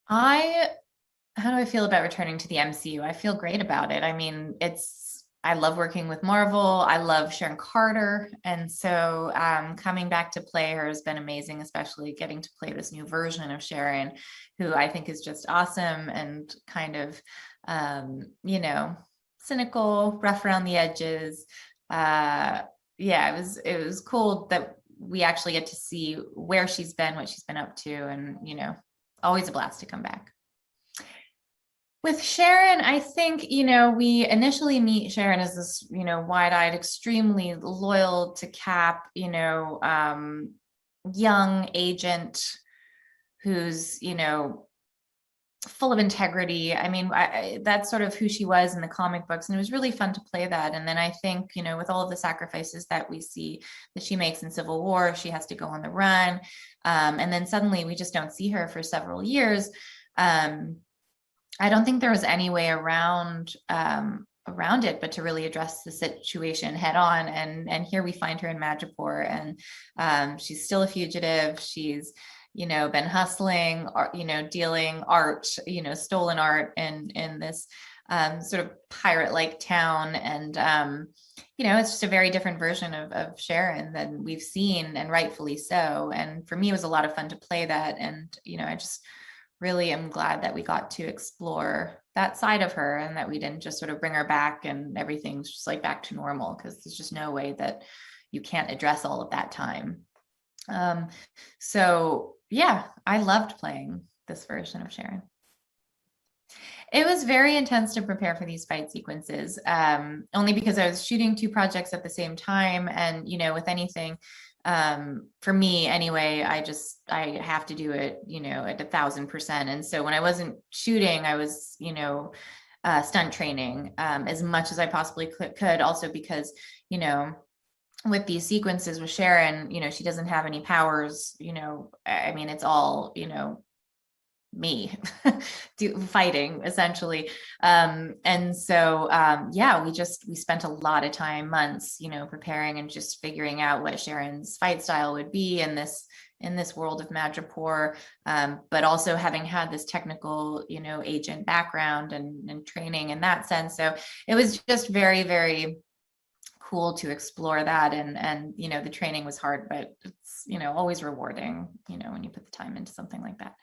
I, how do I feel about returning to the MCU? I feel great about it. I mean, I love working with Marvel. I love Sharon Carter. And so coming back to play her has been amazing, especially getting to play this new version of Sharon, who I think is just awesome and kind of, you know, cynical, rough around the edges. Uh, yeah, it was cool that we actually get to see where she's been, what she's been up to, and, always a blast to come back. With Sharon, I think, we initially meet Sharon as this, wide-eyed, extremely loyal to Cap, young agent who's, full of integrity. I mean, that's sort of who she was in the comic books, and it was really fun to play that. And then I think, with all of the sacrifices that we see that she makes in Civil War, she has to go on the run. And then suddenly we just don't see her for several years. I don't think there was any way around it, but to really address the situation head on. And here we find her in Madripoor, and she's still a fugitive. She's, been hustling, or, dealing art, stolen art in this sort of pirate-like town. And, it's just a very different version of Sharon than we've seen, and rightfully so. And for me, it was a lot of fun to play that. And, I just really am glad that we got to explore that side of her, and that we didn't just sort of bring her back and everything's just like back to normal, because there's just no way that you can't address all of that time. So yeah, I loved playing this version of Sharon. It was very intense to prepare for these fight sequences, only because I was shooting two projects at the same time. And, with anything, for me anyway, I have to do it, at 1,000%. And so when I wasn't shooting, I was, stunt training, as much as I possibly could, also because, with these sequences with Sharon, she doesn't have any powers, I mean, it's all, me fighting essentially. And so yeah, we spent a lot of time, months, preparing and just figuring out what Sharon's fight style would be in this world of Madripoor, but also having had this technical, agent background and training in that sense. So it was just very, very cool to explore that. And the training was hard, but it's, always rewarding, when you put the time into something like that.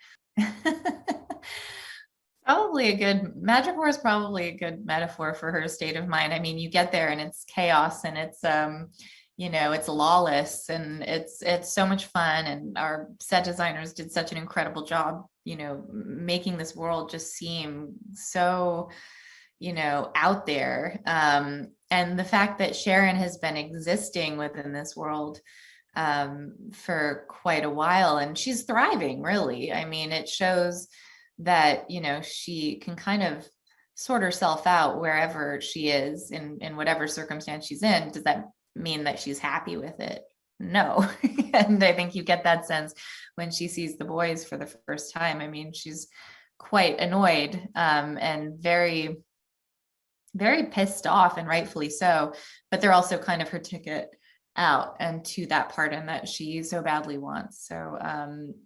Madripoor is probably a good metaphor for her state of mind. I mean, you get there and it's chaos, and it's it's lawless, and it's so much fun. And our set designers did such an incredible job, making this world just seem so, out there. And the fact that Sharon has been existing within this world for quite a while, and she's thriving, really. I mean, it shows that, she can kind of sort herself out wherever she is, in whatever circumstance she's in. Does that mean that she's happy with it? No. And I think you get that sense when she sees the boys for the first time. I mean, she's quite annoyed, and very, very pissed off, and rightfully so, but they're also kind of her ticket out and to that pardon that she so badly wants. So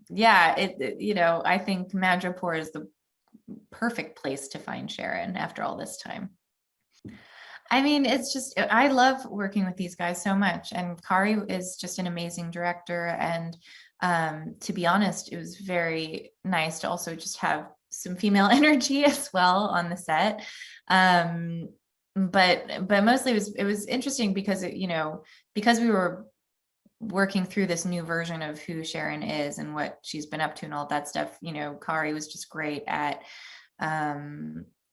yeah, I think Madripoor is the perfect place to find Sharon after all this time. I mean, it's just, I love working with these guys so much, and Kari is just an amazing director. And to be honest, it was very nice to also just have some female energy as well on the set. But mostly it was interesting because because we were working through this new version of who Sharon is and what she's been up to and all that stuff. Kari was just great at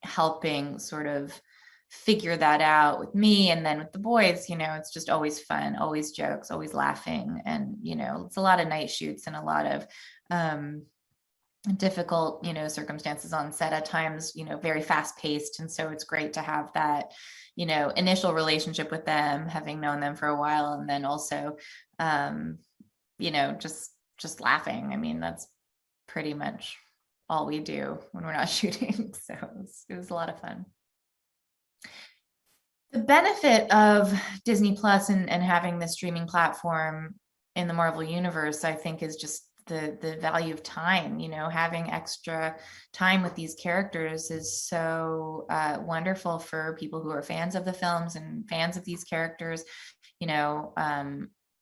helping sort of figure that out with me. And then with the boys, it's just always fun, always jokes, always laughing. And, it's a lot of night shoots and a lot of difficult, circumstances on set at times, very fast paced. And so it's great to have that, initial relationship with them, having known them for a while. And then also, just laughing. I mean, that's pretty much all we do when we're not shooting. So it was a lot of fun. The benefit of Disney Plus and having this streaming platform in the Marvel universe, I think, is just the value of time. Having extra time with these characters is so wonderful for people who are fans of the films and fans of these characters.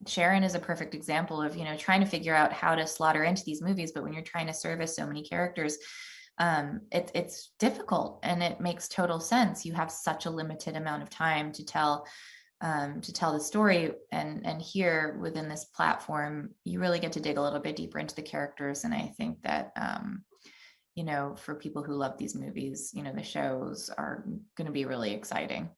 Sharon is a perfect example of trying to figure out how to slot her into these movies, but when you're trying to service so many characters, it's difficult, and it makes total sense. You have such a limited amount of time to tell the story, and here within this platform you really get to dig a little bit deeper into the characters. And I think that for people who love these movies, the shows are going to be really exciting.